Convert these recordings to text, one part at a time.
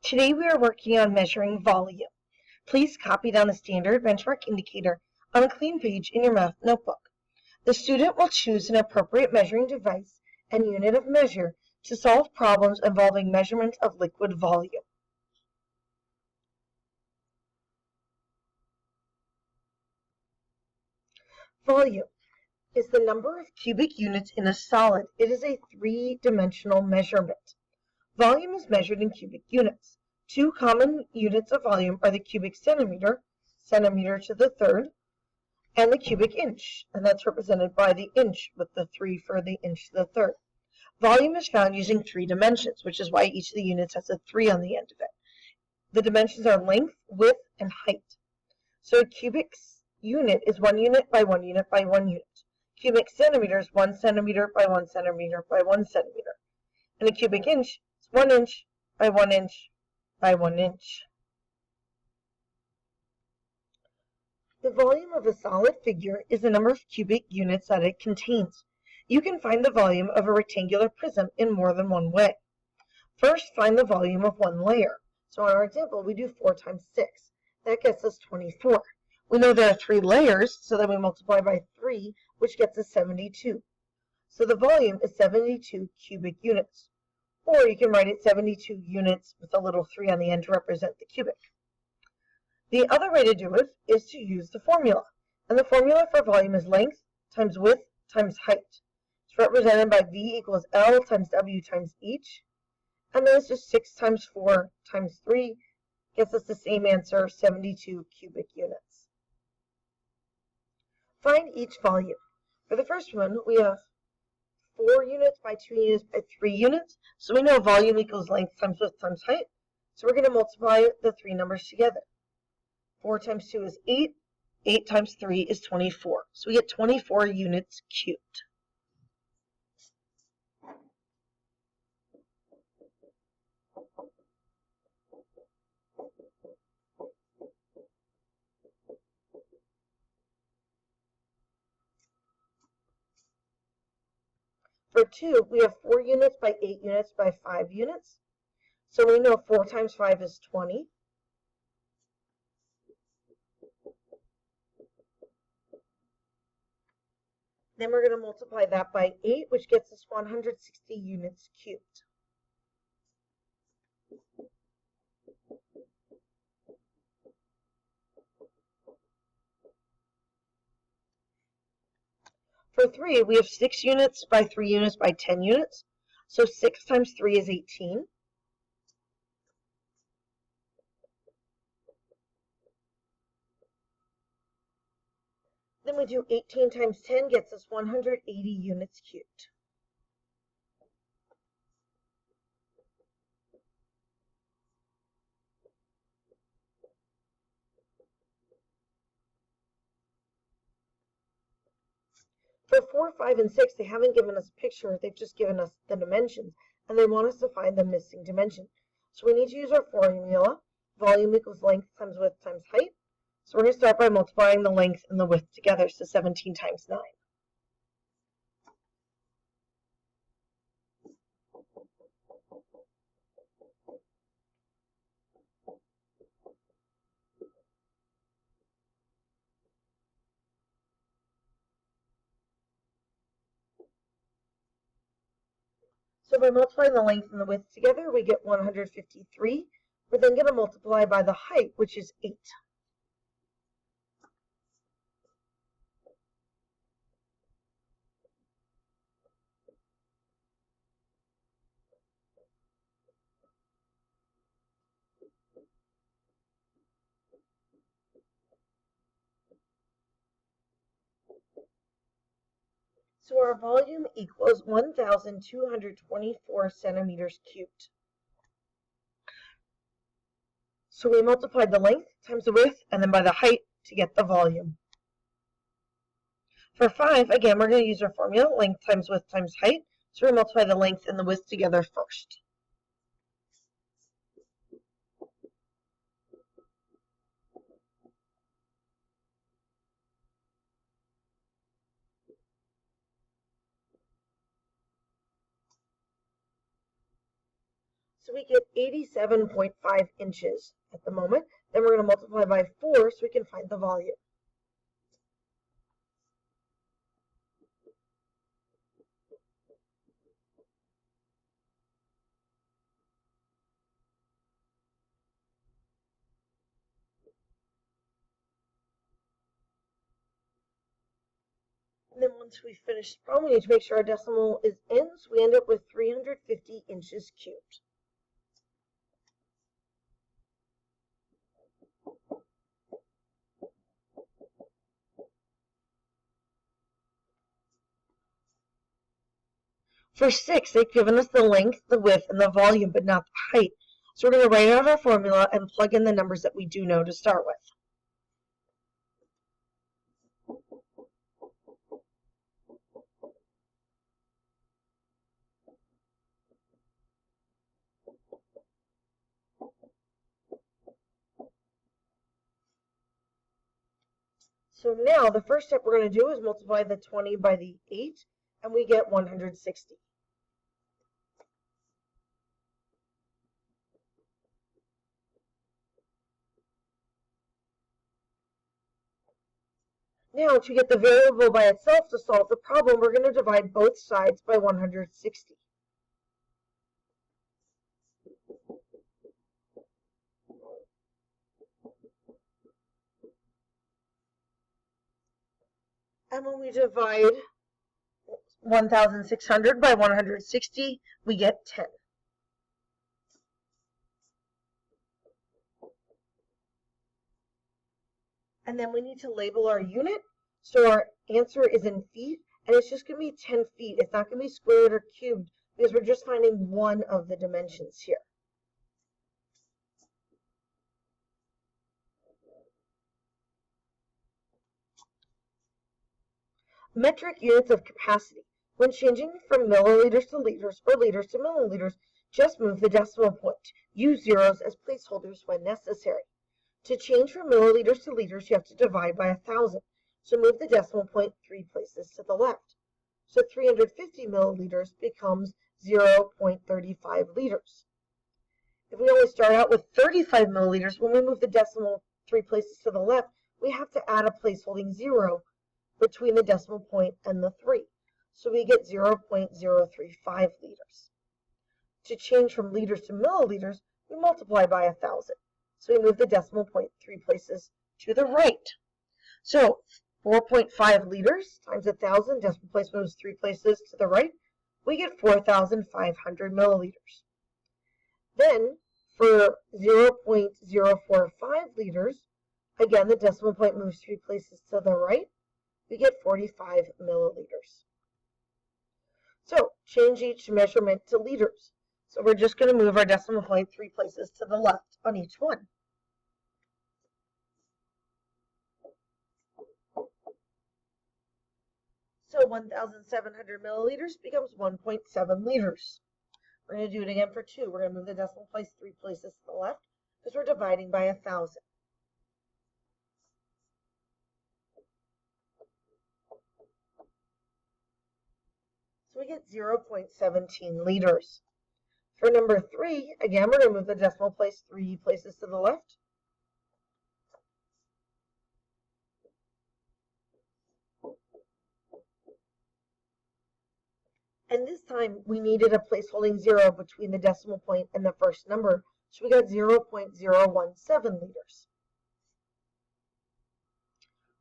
Today we are working on measuring volume. Please copy down the standard benchmark indicator on a clean page in your math notebook. The student will choose an appropriate measuring device and unit of measure to solve problems involving measurement of liquid volume. Volume is the number of cubic units in a solid. It is a three-dimensional measurement. Volume is measured in cubic units. Two common units of volume are the cubic centimeter, centimeter to the third, and the cubic inch, and that's represented by the inch with the 3 for the inch to the third. Volume is found using three dimensions, which is why each of the units has a 3 on the end of it. The dimensions are length, width, and height. So a cubic unit is 1 unit by 1 unit by 1 unit. Cubic centimeter is 1 centimeter by 1 centimeter by 1 centimeter. And a cubic inch is 1 inch by 1 inch by 1 inch. The volume of a solid figure is the number of cubic units that it contains. You can find the volume of a rectangular prism in more than one way. First, find the volume of one layer. So in our example, we do 4 times 6. That gets us 24. We know there are 3 layers, so then we multiply by 3, which gets us 72. So the volume is 72 cubic units. Or you can write it 72 units with a little 3 on the end to represent the cubic. The other way to do it is to use the formula. And the formula for volume is length times width times height. It's represented by V equals L times W times each. And then it's just 6 times 4 times 3 gets us the same answer, 72 cubic units. Find each volume. For the first one, we have 4 units by 2 units by 3 units. So we know volume equals length times width times height. So we're going to multiply the 3 numbers together. 4 times 2 is 8. 8 times 3 is 24. So we get 24 units cubed. For 2, we have 4 units by 8 units by 5 units. So we know 4 times 5 is 20. Then we're going to multiply that by 8, which gets us 160 units cubed. For 3, we have 6 units by 3 units by 10 units. So 6 times 3 is 18. Then we do 18 times 10 gets us 180 units cubed. For 4, 5, and 6, they haven't given us a picture, they've just given us the dimensions, and they want us to find the missing dimension. So we need to use our formula, volume equals length times width times height. So we're going to start by multiplying the length and the width together, so 17 times 9. So by multiplying the length and the width together, we get 153. We're then going to multiply by the height, which is 8. So our volume equals 1,224 centimeters cubed. So we multiplied the length times the width and then by the height to get the volume. For 5, again, we're going to use our formula, length times width times height. So we multiply the length and the width together first. So we get 87.5 inches at the moment. Then we're going to multiply by 4 so we can find the volume. And then once we finish the problem, we need to make sure our decimal is in, so we end up with 350 inches cubed. For 6, they've given us the length, the width, and the volume, but not the height. So we're going to write out our formula and plug in the numbers that we do know to start with. So now the first step we're going to do is multiply the 20 by the 8, and we get 160. Now, to get the variable by itself to solve the problem, we're going to divide both sides by 160. And when we divide 1,600 by 160, we get 10. And then we need to label our unit. So our answer is in feet, and it's just going to be 10 feet. It's not going to be squared or cubed because we're just finding one of the dimensions here. Metric units of capacity. When changing from milliliters to liters or liters to milliliters, just move the decimal point. Use zeros as placeholders when necessary. To change from milliliters to liters, you have to divide by 1,000. So move the decimal point 3 places to the left. So 350 milliliters becomes 0.35 liters. If we only start out with 35 milliliters, when we move the decimal 3 places to the left, we have to add a placeholding 0 between the decimal point and the 3. So we get 0.035 liters. To change from liters to milliliters, we multiply by 1,000. So we move the decimal point 3 places to the right. So 4.5 liters times 1,000, decimal place moves 3 places to the right, we get 4,500 milliliters. Then for 0.045 liters, again the decimal point moves 3 places to the right, we get 45 milliliters. So change each measurement to liters. So we're just going to move our decimal point 3 places to the left on each one. So 1,700 milliliters becomes 1.7 liters. We're going to do it again for 2. We're going to move the decimal place 3 places to the left because we're dividing by 1,000. So we get 0.17 liters. For number 3, again, we're going to move the decimal place 3 places to the left. And this time we needed a placeholding 0 between the decimal point and the first number, so we got 0.017 liters.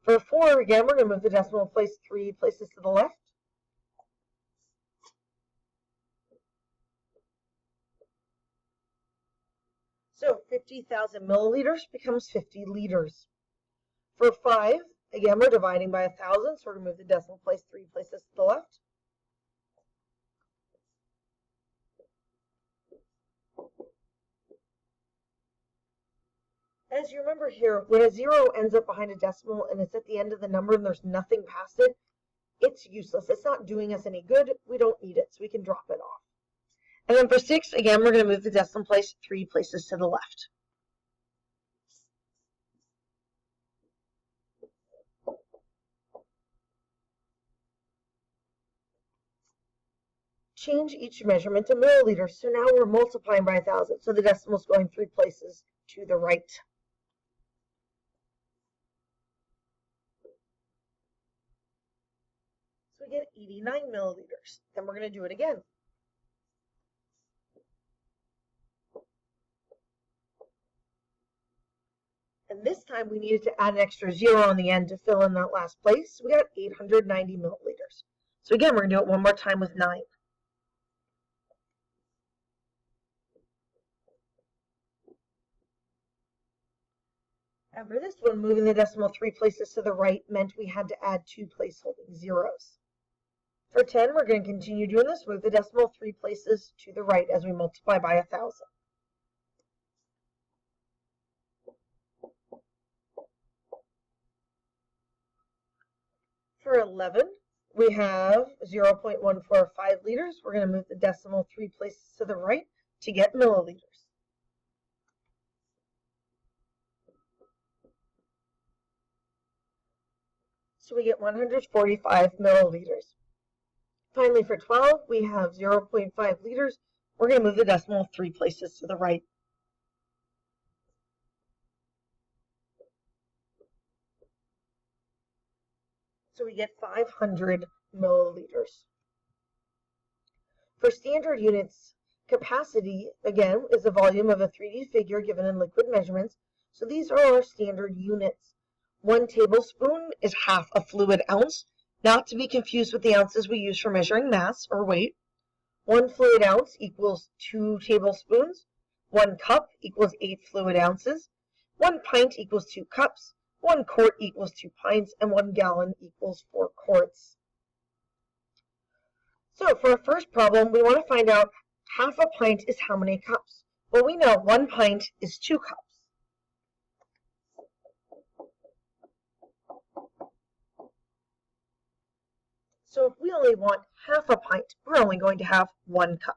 For 4, again, we're going to move the decimal place 3 places to the left. So 50,000 milliliters becomes 50 liters. For 5, again, we're dividing by 1,000, so we're going to move the decimal place 3 places to the left. As you remember here, when a 0 ends up behind a decimal and it's at the end of the number and there's nothing past it, it's useless. It's not doing us any good. We don't need it, so we can drop it off. And then for 6, again, we're going to move the decimal place 3 places to the left. change each measurement to milliliters. So now we're multiplying by 1,000. So the decimal's going 3 places to the right. So we get 89 milliliters. Then we're going to do it again. And this time we needed to add an extra 0 on the end to fill in that last place. So we got 890 milliliters. So again, we're going to do it one more time with 9. And for this one, moving the decimal 3 places to the right meant we had to add 2 placeholding zeros. For 10, we're going to continue doing this. Move the decimal 3 places to the right as we multiply by 1,000. For 11, we have 0.145 liters. We're going to move the decimal 3 places to the right to get milliliters. So we get 145 milliliters. Finally, for 12, we have 0.5 liters. We're going to move the decimal 3 places to the right. So we get 500 milliliters. For standard units, capacity, again, is the volume of a 3D figure given in liquid measurements. So these are our standard units. 1 tablespoon is half a fluid ounce, not to be confused with the ounces we use for measuring mass or weight. 1 fluid ounce equals 2 tablespoons. 1 cup equals 8 fluid ounces. 1 pint equals 2 cups. 1 quart equals 2 pints, and 1 gallon equals 4 quarts. So for our first problem, we want to find out half a pint is how many cups? Well, we know 1 pint is 2 cups. So if we only want half a pint, we're only going to have 1 cup.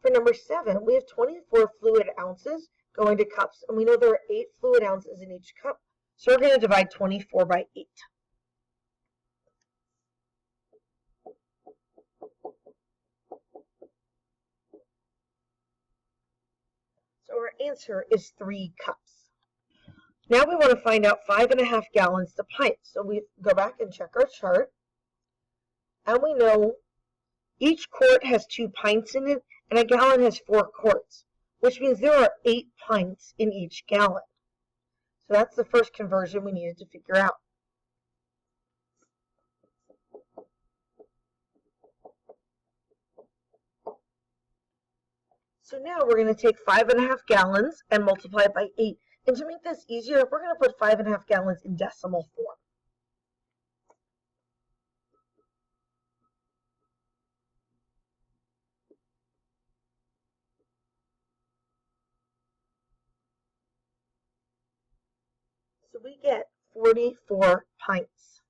For number 7, we have 24 fluid ounces going to cups, and we know there are 8 fluid ounces in each cup. So we're going to divide 24 by 8. So our answer is 3 cups. Now we want to find out 5.5 gallons to pints. So we go back and check our chart. And we know each quart has 2 pints in it, and a gallon has 4 quarts, which means there are 8 pints in each gallon. So that's the first conversion we needed to figure out. So now we're going to take 5.5 gallons and multiply it by 8. And to make this easier, we're going to put 5.5 gallons in decimal form. So we get 44 pints.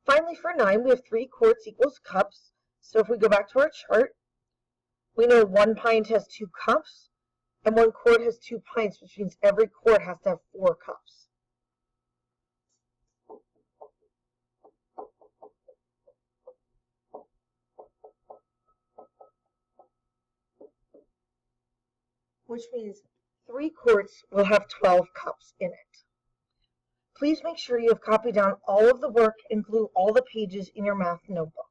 Finally, for 9, we have 3 quarts equals cups. So if we go back to our chart, we know 1 pint has 2 cups, and 1 quart has 2 pints, which means every quart has to have 4 cups. Which means 3 quarts will have 12 cups in it. Please make sure you have copied down all of the work and glue all the pages in your math notebook.